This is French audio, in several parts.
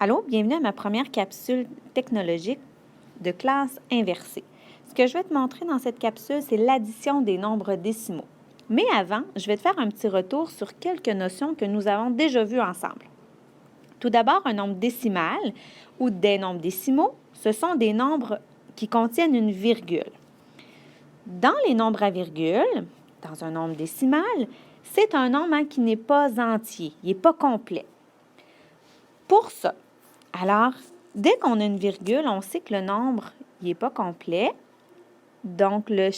Allô, bienvenue à ma première capsule technologique de classe inversée. Ce que je vais te montrer dans cette capsule, c'est l'addition des nombres décimaux. Mais avant, je vais te faire un petit retour sur quelques notions que nous avons déjà vues ensemble. Tout d'abord, un nombre décimal ou des nombres décimaux, ce sont des nombres qui contiennent une virgule. Dans les nombres à virgule, dans un nombre décimal, c'est un nombre qui n'est pas entier, il n'est pas complet. Pour ça, alors, dès qu'on a une virgule, on sait que le nombre n'est pas complet. Donc, le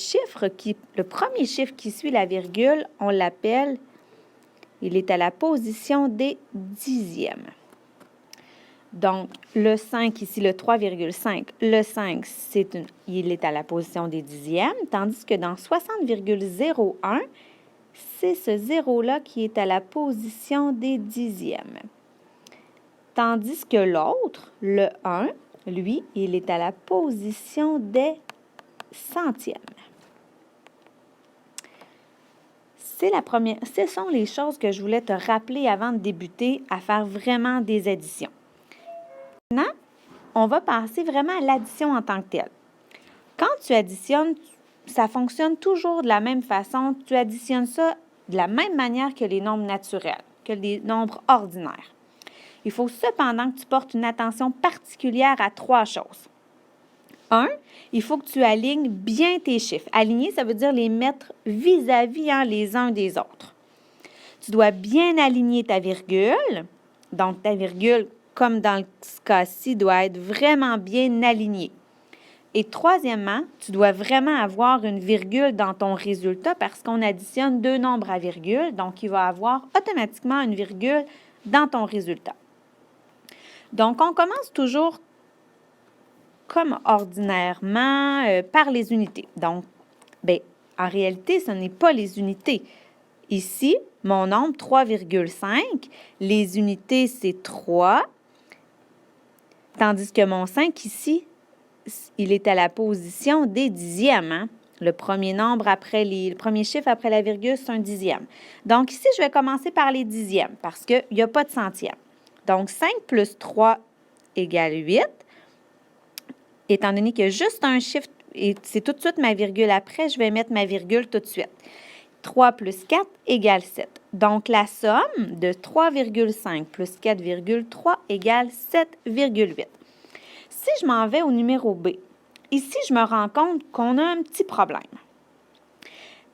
premier chiffre qui suit la virgule, on l'appelle, il est à la position des dixièmes. Donc, le 5 ici, le 3,5, le 5, il est à la position des dixièmes, tandis que dans 60,01, c'est ce zéro-là qui est à la position des dixièmes. Tandis que l'autre, le 1, lui, il est à la position des centièmes. Ce sont les choses que je voulais te rappeler avant de débuter à faire vraiment des additions. Maintenant, on va passer vraiment à l'addition en tant que telle. Quand tu additionnes, ça fonctionne toujours de la même façon. Tu additionnes ça de la même manière que les nombres naturels, que les nombres ordinaires. Il faut cependant que tu portes une attention particulière à 3 choses. 1, il faut que tu alignes bien tes chiffres. Aligner, ça veut dire les mettre vis-à-vis les uns des autres. Tu dois bien aligner ta virgule. Donc, ta virgule, comme dans ce cas-ci, doit être vraiment bien alignée. Et troisièmement, tu dois vraiment avoir une virgule dans ton résultat parce qu'on additionne 2 nombres à virgule. Donc, il va avoir automatiquement une virgule dans ton résultat. Donc, on commence toujours comme ordinairement par les unités. Donc, en réalité, ce n'est pas les unités. Ici, mon nombre 3,5, les unités, c'est 3, tandis que mon 5 ici, il est à la position des dixièmes. Le premier chiffre après la virgule, c'est un dixième. Donc, ici, je vais commencer par les dixièmes parce qu'il n'y a pas de centième. Donc, 5 plus 3 égale 8. Étant donné qu'il y a juste un chiffre, et c'est tout de suite ma virgule après, je vais mettre ma virgule tout de suite. 3 plus 4 égale 7. Donc, la somme de 3,5 plus 4,3 égale 7,8. Si je m'en vais au numéro B, ici, je me rends compte qu'on a un petit problème.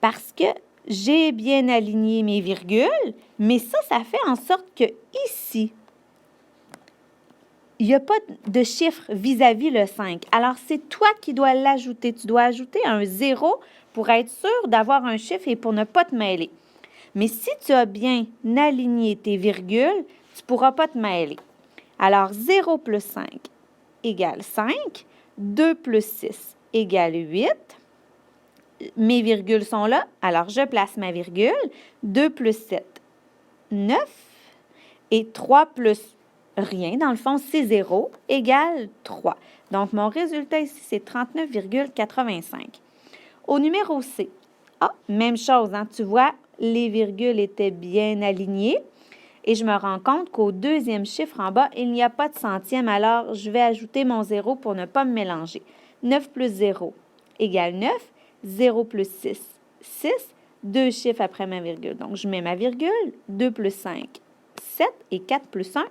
Parce que j'ai bien aligné mes virgules, mais ça fait en sorte que ici, il n'y a pas de chiffre vis-à-vis le 5. Alors, c'est toi qui dois l'ajouter. Tu dois ajouter un 0 pour être sûr d'avoir un chiffre et pour ne pas te mêler. Mais si tu as bien aligné tes virgules, tu ne pourras pas te mêler. Alors, 0 plus 5 égale 5. 2 plus 6 égale 8. Mes virgules sont là, alors je place ma virgule. 2 plus 7, 9. Et 3 plus rien, dans le fond, c'est 0, égale 3. Donc, mon résultat ici, c'est 39,85. Au numéro C, même chose, tu vois, les virgules étaient bien alignées. Et je me rends compte qu'au deuxième chiffre en bas, il n'y a pas de centième, alors je vais ajouter mon 0 pour ne pas me mélanger. 9 plus 0 égale 9. 0 plus 6, 6. 2 chiffres après ma virgule. Donc, je mets ma virgule. 2 plus 5, 7. Et 4 plus 1,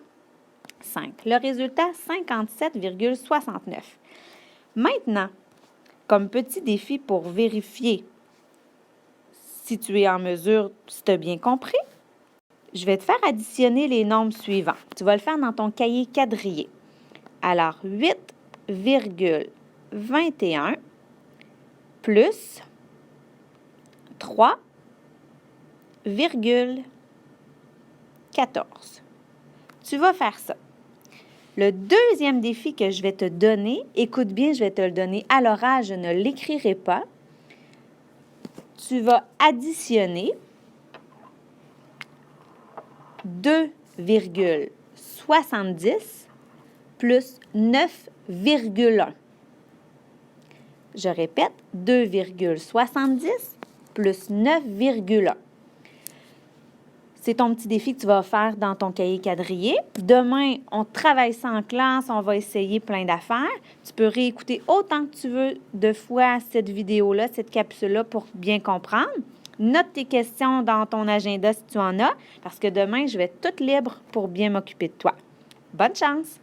5. Le résultat, 57,69. Maintenant, comme petit défi pour vérifier si tu es en mesure, si tu as bien compris, je vais te faire additionner les nombres suivants. Tu vas le faire dans ton cahier quadrillé. Alors, 8,21 plus 3,14. Tu vas faire ça. Le deuxième défi que je vais te donner, écoute bien, je vais te le donner à l'oral, je ne l'écrirai pas. Tu vas additionner 2,70 plus 9,1. Je répète, 2,70 plus 9,1. c'est ton petit défi que tu vas faire dans ton cahier quadrillé. Demain, on travaille ça en classe, on va essayer plein d'affaires. Tu peux réécouter autant que tu veux de fois cette vidéo-là, cette capsule-là pour bien comprendre. Note tes questions dans ton agenda si tu en as, parce que demain, je vais être toute libre pour bien m'occuper de toi. Bonne chance!